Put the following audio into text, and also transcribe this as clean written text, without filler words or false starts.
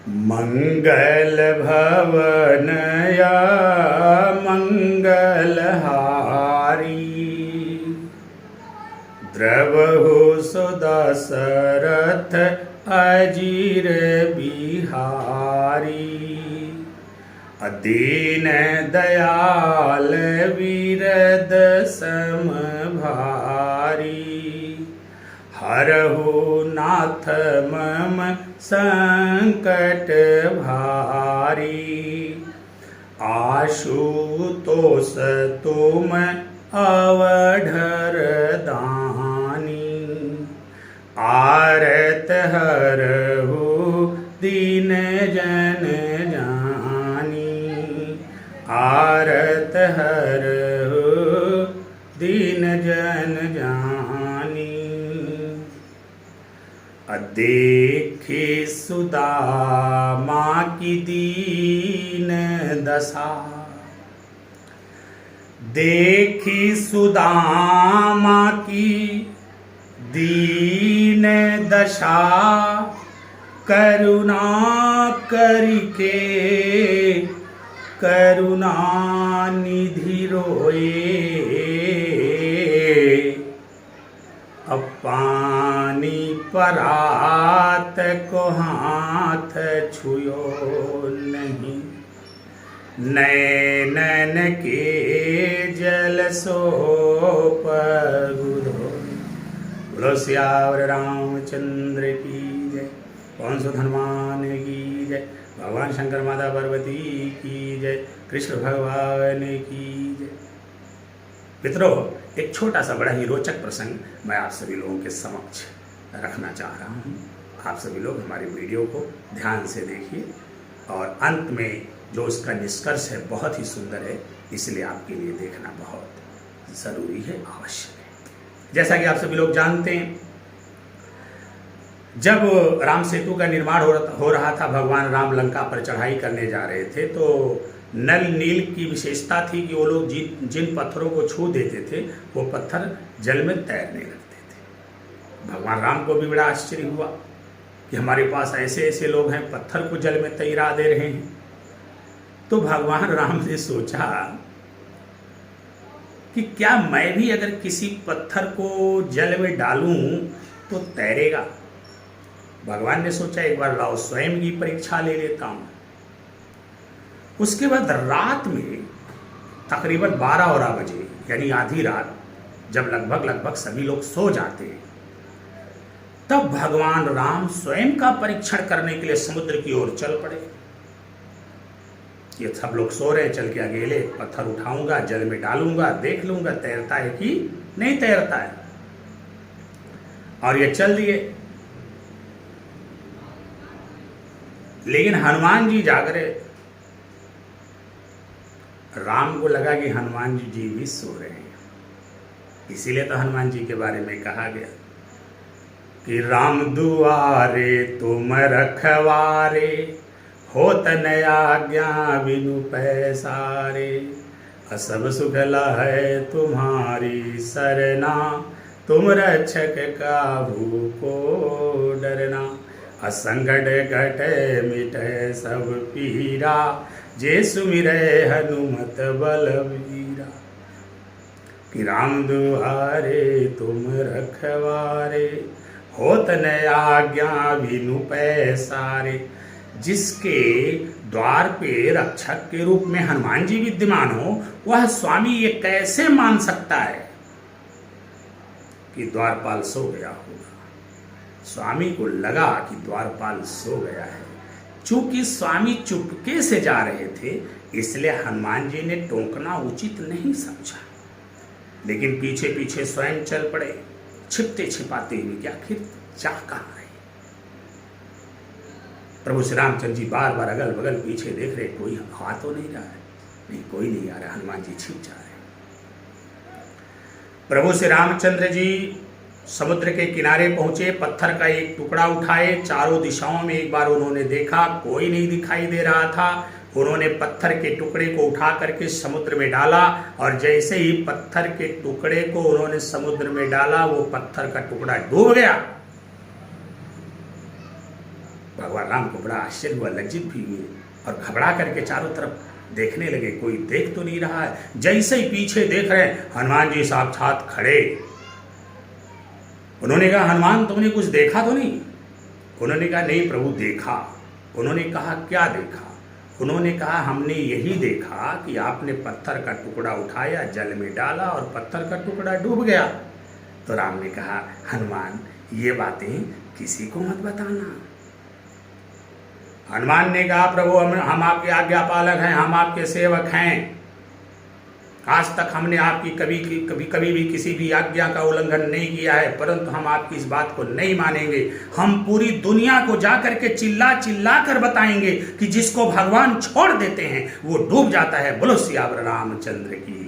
मंगल भवन या मंगलहारी, द्रवहु सुदशरथ अजीर बिहारी। अदीन दयाल विरद सम भारी, हरहु नाथ मम संकट भारी। आशुतोष तुम अवढर दानी, आरत हरहु दीन जन जानी। आरत हरहु दीन जन जानी। देखी सुदामा की दीन दशा, देखी सुदामा की दीन दशा। करुणा करके करुणा निधि रोए, अब पानी परात को हाथ छुयो नहीं। नैनन के जल सो पगुरो। बोलो सियावर रामचंद्र की जय, पवन सुत हनुमान की जय, भगवान शंकर माता पार्वती की जय, कृष्ण भगवान की जय। मित्रों, एक छोटा सा बड़ा ही रोचक प्रसंग मैं आप सभी लोगों के समक्ष रखना चाह रहा हूँ। आप सभी लोग हमारी वीडियो को ध्यान से देखिए और अंत में जो उसका निष्कर्ष है बहुत ही सुंदर है, इसलिए आपके लिए देखना बहुत ज़रूरी है, आवश्यक है। जैसा कि आप सभी लोग जानते हैं, जब राम सेतु का निर्माण हो रहा था, भगवान राम लंका पर चढ़ाई करने जा रहे थे, तो नल नील की विशेषता थी कि वो लोग जिन पत्थरों को छू देते थे वो पत्थर जल में तैरने लगते थे। भगवान राम को भी बड़ा आश्चर्य हुआ कि हमारे पास ऐसे ऐसे लोग हैं, पत्थर को जल में तैरा दे रहे हैं। तो भगवान राम ने सोचा कि क्या मैं भी अगर किसी पत्थर को जल में डालूं तो तैरेगा। भगवान ने सोचा एक बार लाओ स्वयं की परीक्षा ले लेता हूं। उसके बाद रात में तकरीबन 12 बजे यानी आधी रात, जब लगभग सभी लोग सो जाते हैं, तब भगवान राम स्वयं का परीक्षण करने के लिए समुद्र की ओर चल पड़े। ये सब लोग सो रहे, चल के अकेले पत्थर उठाऊंगा, जल में डालूंगा, देख लूंगा तैरता है कि नहीं तैरता है। और ये चल दिए। लेकिन हनुमान जी जाग रहे। राम को लगा कि हनुमान जी भी सो रहे हैं, इसीलिए तो हनुमान जी के बारे में कहा गया कि राम दुआरे तुम रखवारे, होत न आज्ञा बिनु पैसारे। असब सुख है तुम्हारी सरना, तुम रक्षक काहू को डरना। असंगड घट मिटे सब पीरा, जे सुमिरै हनुमत बलवीरा। कि राम दुआरे तुम रखवारे, होत न आज्ञा बिनु पैसारे। जिसके द्वार पे रक्षक के रूप में हनुमान जी विद्यमान हो, वह स्वामी ये कैसे मान सकता है कि द्वारपाल सो गया होगा। स्वामी को लगा कि द्वारपाल सो गया है। चूंकि स्वामी चुपके से जा रहे थे, इसलिए हनुमान जी ने टोकना उचित नहीं समझा। लेकिन पीछे पीछे स्वयं चल पड़े, छिपते छिपाते हुए कि आखिर जा कहाँ रहे। प्रभु श्री रामचंद्र जी बार बार अगल बगल पीछे देख रहे, कोई आ तो नहीं रहा है। नहीं, कोई नहीं आ रहा। हनुमान जी छिप जा रहे। प्रभु श्री रामचंद्र जी समुद्र के किनारे पहुंचे, पत्थर का एक टुकड़ा उठाए, चारों दिशाओं में एक बार उन्होंने देखा, कोई नहीं दिखाई दे रहा था। उन्होंने पत्थर के टुकड़े को उठा करके समुद्र में डाला, और जैसे ही पत्थर के टुकड़े को उन्होंने समुद्र में डाला, वो पत्थर का टुकड़ा डूब गया। भगवान राम को बड़ा आश्चर्य हुआ, लज्जित भी हुए और घबरा करके चारों तरफ देखने लगे, कोई देख तो नहीं रहा है। जैसे ही पीछे देख रहे हैं, हनुमान जी साक्षात खड़े। उन्होंने कहा, हनुमान तुमने कुछ देखा तो नहीं? उन्होंने कहा, नहीं प्रभु देखा। उन्होंने कहा, क्या देखा? उन्होंने कहा, हमने यही देखा कि आपने पत्थर का टुकड़ा उठाया, जल में डाला और पत्थर का टुकड़ा डूब गया। तो राम ने कहा, हनुमान ये बातें किसी को मत बताना। हनुमान ने कहा, प्रभु हम आपके आज्ञा पालक हैं, हम आपके सेवक हैं। आज तक हमने आपकी कभी भी किसी भी आज्ञा का उल्लंघन नहीं किया है, परंतु हम आपकी इस बात को नहीं मानेंगे। हम पूरी दुनिया को जाकर के चिल्ला चिल्ला कर बताएंगे कि जिसको भगवान छोड़ देते हैं वो डूब जाता है। बोलो सियावर रामचंद्र की